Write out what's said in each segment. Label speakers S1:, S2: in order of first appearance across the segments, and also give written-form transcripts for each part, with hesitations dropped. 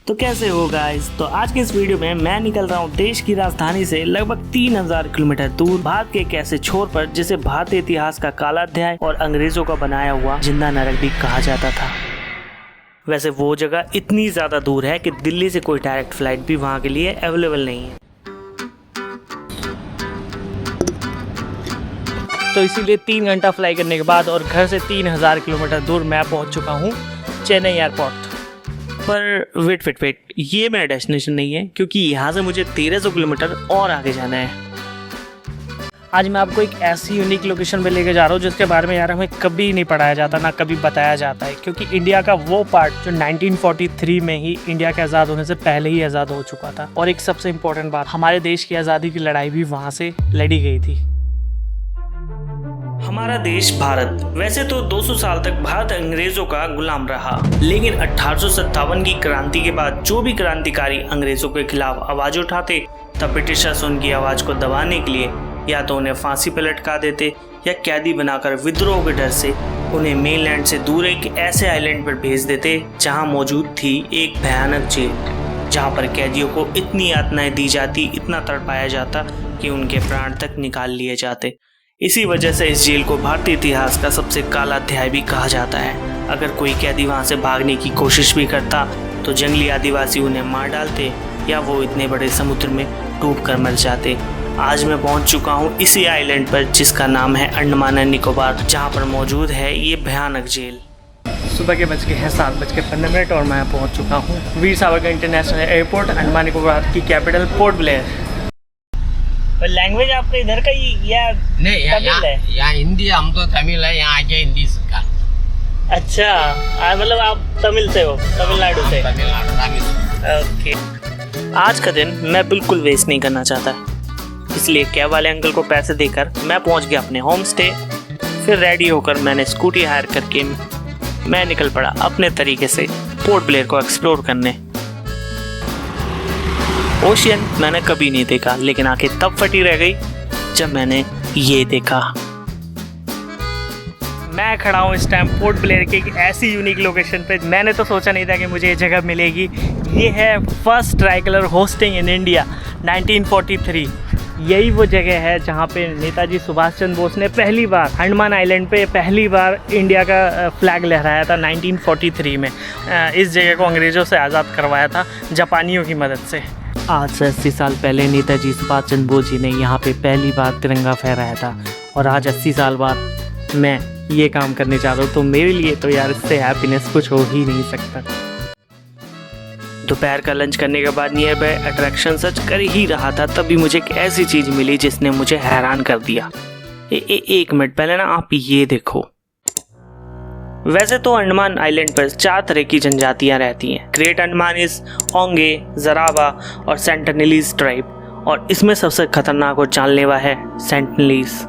S1: तो कैसे हो गाइस। तो आज के इस वीडियो में मैं निकल रहा हूँ देश की राजधानी से लगभग 3000 किलोमीटर दूर भारत के एक ऐसे छोर पर जिसे भारतीय इतिहास का काला अध्याय और अंग्रेजों का बनाया हुआ जिंदा नरक भी कहा जाता था। वैसे वो जगह इतनी ज्यादा दूर है कि दिल्ली से कोई डायरेक्ट फ्लाइट भी वहाँ के लिए अवेलेबल नहीं है। तो इसीलिए 3 घंटा फ्लाई करने के बाद और घर से 3000 किलोमीटर दूर मैं पहुँच चुका हूँ चेन्नई एयरपोर्ट पर। वेट, ये मेरा डेस्टिनेशन नहीं है क्योंकि यहाँ से मुझे 1300 किलोमीटर और आगे जाना है। आज मैं आपको एक ऐसी यूनिक लोकेशन पे लेके जा रहा हूँ जिसके बारे में यार हमें कभी नहीं पढ़ाया जाता ना कभी बताया जाता है, क्योंकि इंडिया का वो पार्ट जो 1943 में ही इंडिया के आज़ाद होने से पहले ही आज़ाद हो चुका था। और एक सबसे इम्पोर्टेंट बात, हमारे देश की आज़ादी की लड़ाई भी वहाँ से लड़ी गई थी। हमारा देश भारत वैसे तो 200 साल तक भारत अंग्रेजों का गुलाम रहा, लेकिन 1857 की क्रांति के बाद जो भी क्रांतिकारी अंग्रेजों के खिलाफ आवाज उठाते तब ब्रिटिशर्स उनकी आवाज को दबाने के लिए या तो उन्हें फांसी पर लटका देते या कैदी बनाकर विद्रोह के डर से उन्हें मेनलैंड से दूर एक ऐसे आइलैंड पर भेज देते जहां मौजूद थी एक भयानक जेल, जहां पर कैदियों को इतनी यातनाएं दी जाती, इतना तड़पाया जाता कि उनके प्राण तक निकाल लिए जाते। इसी वजह से इस जेल को भारतीय इतिहास का सबसे काला अध्याय भी कहा जाता है। अगर कोई कैदी वहां से भागने की कोशिश भी करता तो जंगली आदिवासी उन्हें मार डालते या वो इतने बड़े समुद्र में डूब कर मर जाते। आज मैं पहुंच चुका हूं इसी आइलैंड पर जिसका नाम है अंडमान एंड निकोबार, जहां पर मौजूद है ये भयानक जेल। सुबह के 7:15 और मैं पहुंच चुका हूँ वीर सावरकर इंटरनेशनल एयरपोर्ट, अंडमान निकोबार की कैपिटल पोर्ट ब्लेयर। लैंग्वेज आपका इधर का ही या
S2: नहीं?
S1: तमिल है?
S2: यहाँ हिंदी, हम तो तमिल है, यहाँ आके हिंदी सीखा।
S1: अच्छा, मतलब आप तमिल से हो? तमिलनाडु से? ओके। आज का दिन मैं बिल्कुल वेस्ट नहीं करना चाहता, इसलिए कैब वाले अंकल को पैसे देकर मैं पहुंच गया अपने होम स्टे। फिर रेडी होकर मैंने स्कूटी हायर करके मैं निकल पड़ा अपने तरीके से पोर्ट ब्लेयर को एक्सप्लोर करने। ओशियन मैंने कभी नहीं देखा, लेकिन आंखें तब फटी रह गई जब मैंने ये देखा। मैं खड़ा हूँ इस टाइम पोर्ट ब्लेयर के एक ऐसी यूनिक लोकेशन पे, मैंने तो सोचा नहीं था कि मुझे ये जगह मिलेगी। ये है first tricolour hosting in India 1943। यही वो जगह है जहाँ पे नेताजी सुभाष चंद्र बोस ने पहली बार अंडमान आइलैंड पे पहली बार इंडिया का फ्लैग लहराया था 1943 में। इस जगह को अंग्रेज़ों से आज़ाद करवाया था जापानियों की मदद से। आज से 80 साल पहले नेताजी सुभाष चंद्र बोस जी ने यहाँ पे पहली बार तिरंगा फहराया था, और आज 80 साल बाद मैं ये काम करने जा रहा हूँ, तो मेरे लिए तो यार इससे हैप्पीनेस कुछ हो ही नहीं सकता। दोपहर का लंच करने के बाद नियर बाय अट्रैक्शन सर्च कर ही रहा था, तभी मुझे एक ऐसी चीज़ मिली जिसने मुझे हैरान कर दिया। एक मिनट पहले ना आप ये देखो। वैसे तो अंडमान आइलैंड पर 4 तरह की जनजातियां रहती हैं, ग्रेट अंडमानीज, ओंगे, जरावा और सेंटिनलीज ट्राइब, और इसमें सबसे खतरनाक और जानलेवा है सेंटिनलीज।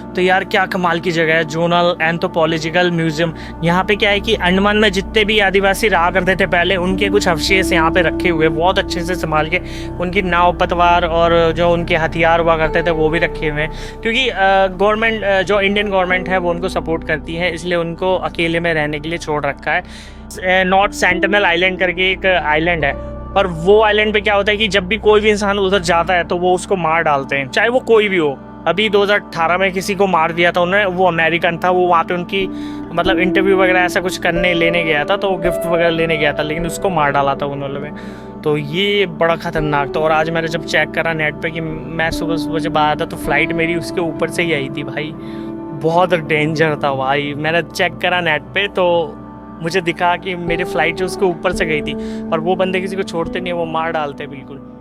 S1: तो यार क्या कमाल की जगह है, जोनल एंथ्रोपोलॉजिकल म्यूजियम। यहाँ पे क्या है कि अंडमान में जितने भी आदिवासी रहा करते थे पहले, उनके कुछ अवशेष यहाँ पे रखे हुए, बहुत अच्छे से संभाल के। उनकी नाव पतवार और जो उनके हथियार हुआ करते थे वो भी रखे हुए हैं, क्योंकि गवर्नमेंट जो इंडियन गवर्नमेंट है वो उनको सपोर्ट करती है, इसलिए उनको अकेले में रहने के लिए छोड़ रखा है। नॉर्थ सेंटिनल आइलैंड करके एक आइलैंड है, पर वो आइलैंड पे क्या होता है कि जब भी कोई भी इंसान उधर जाता है तो वो उसको मार डालते हैं, चाहे वो कोई भी हो। अभी 2018 में किसी को मार दिया था उन्होंने, वो अमेरिकन था, वो वहाँ पे उनकी मतलब इंटरव्यू वगैरह ऐसा कुछ लेने गया था, तो वो गिफ्ट वगैरह लेने गया था, लेकिन उसको मार डाला था उन्होंने। तो ये बड़ा ख़तरनाक था। और आज मैंने जब चेक करा नेट पे कि मैं सुबह जब आया था तो फ्लाइट मेरी उसके ऊपर से ही आई थी भाई, बहुत डेंजर था भाई। मैंने चेक करा नेट पे तो मुझे दिखा कि मेरी फ़्लाइट जो उसके ऊपर से गई थी, और वो बंदे किसी को छोड़ते नहीं है, वो मार डालते बिल्कुल।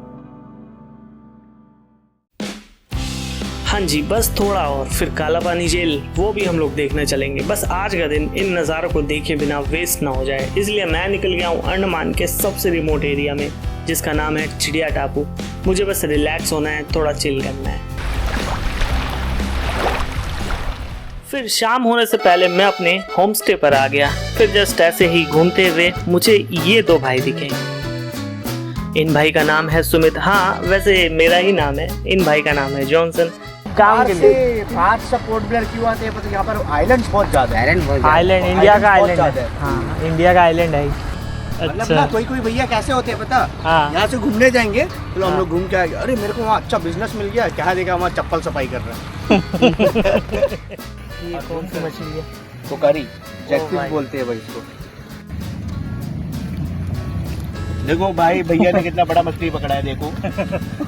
S1: हाँ जी, बस थोड़ा और फिर काला पानी जेल वो भी हम लोग देखने चलेंगे। बस आज का दिन इन नज़ारों को देखे बिना वेस्ट ना हो जाए, इसलिए मैं निकल गया हूँ अंडमान के सबसे रिमोट एरिया में, जिसका नाम है चिड़िया टापू। मुझे बस रिलैक्स होना है, थोड़ा चिल करना है। फिर शाम होने से पहले मैं अपने होम स्टे पर आ गया। फिर जस्ट ऐसे ही घूमते हुए मुझे ये 2 भाई दिखे। इन भाई का नाम है सुमित, हाँ वैसे मेरा ही नाम है। इन भाई का नाम है जॉनसन। काम के लिए
S3: आज पोर्ट ब्लेयर क्यों आते हैं? मतलब यहाँ पर आइलैंड बहुत ज़्यादा है।
S1: आइलैंड इंडिया का आइलैंड है। हाँ, इंडिया का आइलैंड है।
S3: मतलब ना कोई कोई भैया कैसे होते हैं पता,
S1: हाँ।
S3: यहाँ से घूमने जाएंगे तो हम लोग घूम के आएंगे, अरे मेरे को वहाँ अच्छा बिजनेस मिल गया, क्या देखा वहाँ चप्पल सफाई कर रहा है।
S1: ये कौन सी मछली है?
S3: पोकारी
S1: भाई।
S3: जैकफिश बोलते हैं भाई इसको। देखो भाई भैया ने कितना बड़ा मछली पकड़ा है, देखो।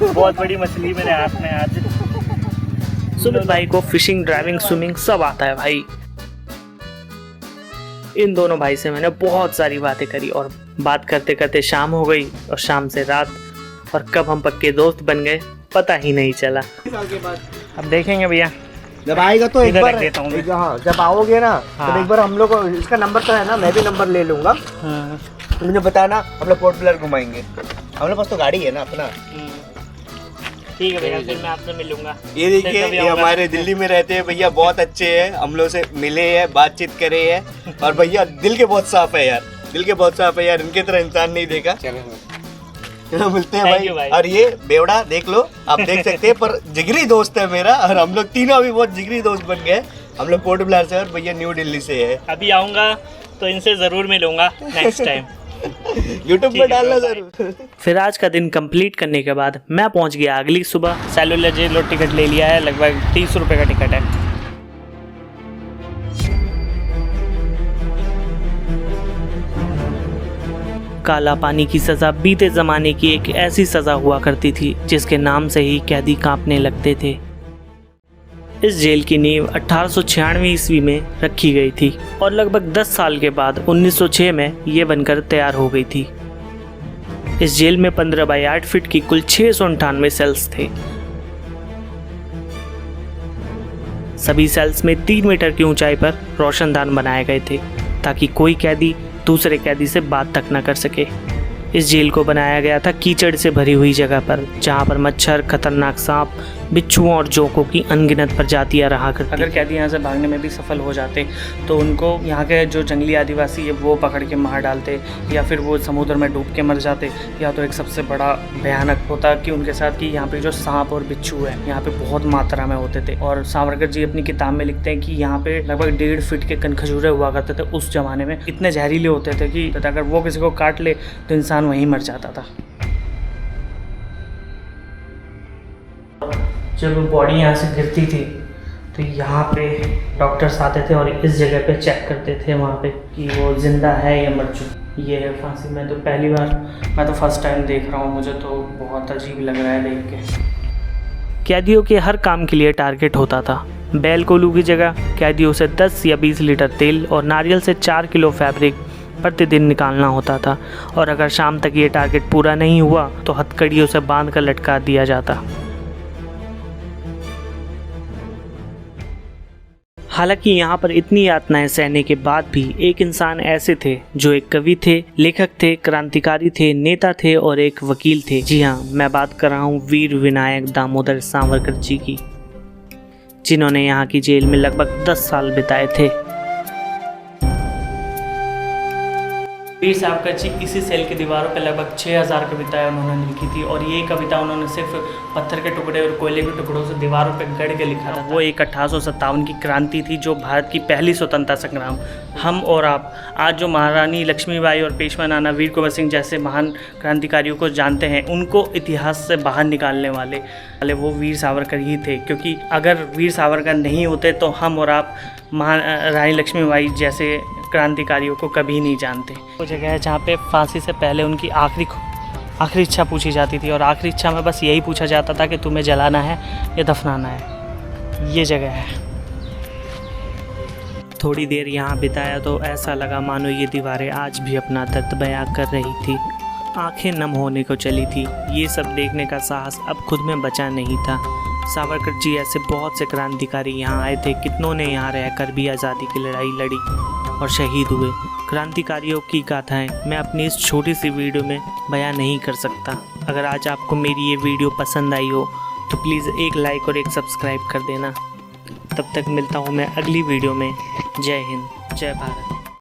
S1: बहुत बड़ी मछली मेरे हाथ में आज। सुमित भाई को फिशिंग, ड्राइविंग, स्विमिंग सब आता है भाई। इन दोनों भाई से मैंने बहुत सारी बातें करी और बात करते करते शाम हो गई और शाम से रात, और कब हम पक्के दोस्त बन गए पता ही नहीं चला।
S3: साल के बाद
S1: अब देखेंगे भैया,
S3: जब आएगा तो एक
S1: इधर
S3: बार
S1: रख देता हूँ मैं।
S3: हाँ, जब आओगे ना
S1: हाँ।
S3: तो एक बार हम लोग को, इसका नंबर तो है ना, मैं भी नंबर ले लूंगा, मुझे बताना, हम लोग पोर्ट ब्लेयर घुमाएंगे। हम लोग पास तो गाड़ी है ना अपना।
S1: ठीक है भैया, फिर मैं आपसे मिलूंगा।
S3: ये देखिए, ये हमारे दिल्ली में रहते हैं भैया, बहुत अच्छे हैं, हम लोग से मिले हैं, बातचीत करे हैं, और भैया दिल के बहुत साफ है यार, दिल के बहुत साफ है यार, इनके तरह इंसान नहीं देखा। चलो मिलते हैं
S1: Thank you
S3: भाई।
S1: भाई।
S3: और ये बेवड़ा देख लो, आप देख सकते हैं, पर जिगरी दोस्त है मेरा, और हम लोग तीनों अभी बहुत जिगरी दोस्त बन गए। हम लोग पोर्ट ब्लेयर से और भैया न्यू दिल्ली से है।
S1: अभी आऊंगा तो इनसे ज़रूर मिलूंगा नेक्स्ट टाइम।
S3: यूट्यूब पे डालना जरूर।
S1: फिर आज का दिन कंप्लीट करने के बाद मैं पहुंच गया अगली सुबह। सेलुलर जेल टिकट ले लिया है, लगभग 30 रुपये का टिकट है। काला पानी की सज़ा बीते ज़माने की एक ऐसी सज़ा हुआ करती थी जिसके नाम से ही कैदी कांपने लगते थे। इस जेल की नींव 1896 ईस्वी में रखी गई थी और लगभग 10 साल के बाद 1906 में ये बनकर तैयार हो गई थी। इस जेल में 15 बाई 8 फीट की कुल 698 सेल्स थे। सभी सेल्स में 3 मीटर की ऊंचाई पर रोशनदान बनाए गए थे ताकि कोई कैदी दूसरे कैदी से बात तक न कर सके। इस जेल को बनाया गया था कीचड़ से भरी हुई जगह पर, जहां पर मच्छर, खतरनाक सांप, बिच्छुओं और जोकों की अनगिनत प्रजातियां रहा करती। अगर कैदी यहाँ से भागने में भी सफल हो जाते तो उनको यहाँ के जो जंगली आदिवासी है वो पकड़ के मार डालते, या फिर वो समुद्र में डूब के मर जाते, या तो एक सबसे बड़ा भयानक होता कि उनके साथ कि यहाँ पे जो सांप और बिच्छू है यहाँ पे बहुत मात्रा में होते थे। और सावरकर जी अपनी किताब में लिखते हैं कि यहाँ पे लगभग 1.5 फीट के कनखजूरे हुआ करते थे उस जमाने में। इतने जहरीले होते थे कि अगर वो किसी को काट ले तो इंसान वहीं मर जाता था। जब बॉडी यहाँ से गिरती थी तो यहाँ पे डॉक्टर्स आते थे और इस जगह पे चेक करते थे वहाँ पे कि वो जिंदा है या मर चुकी। ये है फांसी। मैं तो फर्स्ट टाइम देख रहा हूँ, मुझे तो बहुत अजीब लग रहा है देख के। कैदियों के हर काम के लिए टारगेट होता था। बैल कोल्हू की जगह कैदियों से 10 या 20 लीटर तेल और नारियल से 4 किलो फैब्रिक प्रतिदिन निकालना होता था, और अगर शाम तक ये टारगेट पूरा नहीं हुआ तो हथकड़ियों से बांध कर लटका दिया जाता। हालांकि यहाँ पर इतनी यातनाएं सहने के बाद भी एक इंसान ऐसे थे जो एक कवि थे, लेखक थे, क्रांतिकारी थे, नेता थे और एक वकील थे। जी हाँ, मैं बात कर रहा हूँ वीर विनायक दामोदर सावरकर जी की, जिन्होंने यहाँ की जेल में लगभग 10 साल बिताए थे। वीर सावरकर जी इसी सेल की दीवारों पर लगभग 6000 कविताएं उन्होंने लिखी थी, और ये कविता उन्होंने सिर्फ पत्थर के टुकड़े और कोयले के टुकड़ों से दीवारों पर गढ़ के लिखा था। वो एक 1857 की क्रांति थी जो भारत की पहली स्वतंत्रता संग्राम। हम और आप आज जो महारानी लक्ष्मीबाई और पेशवा नाना वीर कुंवर सिंह जैसे महान क्रांतिकारियों को जानते हैं, उनको इतिहास से बाहर निकालने वाले वो वीर सावरकर ही थे। क्योंकि अगर वीर सावरकर नहीं होते तो हम और आप रानी लक्ष्मीबाई जैसे क्रांतिकारियों को कभी नहीं जानते। वो जगह है जहाँ पे फांसी से पहले उनकी आखिरी इच्छा पूछी जाती थी, और आखिरी इच्छा में बस यही पूछा जाता था कि तुम्हें जलाना है या दफनाना है। ये जगह है। थोड़ी देर यहाँ बिताया तो ऐसा लगा मानो ये दीवारें आज भी अपना दर्द बयां कर रही थी। आंखें नम होने को चली थी। ये सब देखने का साहस अब खुद में बचा नहीं था। सावरकर जी ऐसे बहुत से क्रांतिकारी यहाँ आए थे, कितनों ने यहाँ रहकर भी आज़ादी की लड़ाई लड़ी और शहीद हुए। क्रांतिकारियों की गाथाएं मैं अपनी इस छोटी सी वीडियो में बयां नहीं कर सकता। अगर आज आपको मेरी ये वीडियो पसंद आई हो तो प्लीज़ एक लाइक और एक सब्सक्राइब कर देना। तब तक मिलता हूँ मैं अगली वीडियो में। जय हिंद, जय भारत।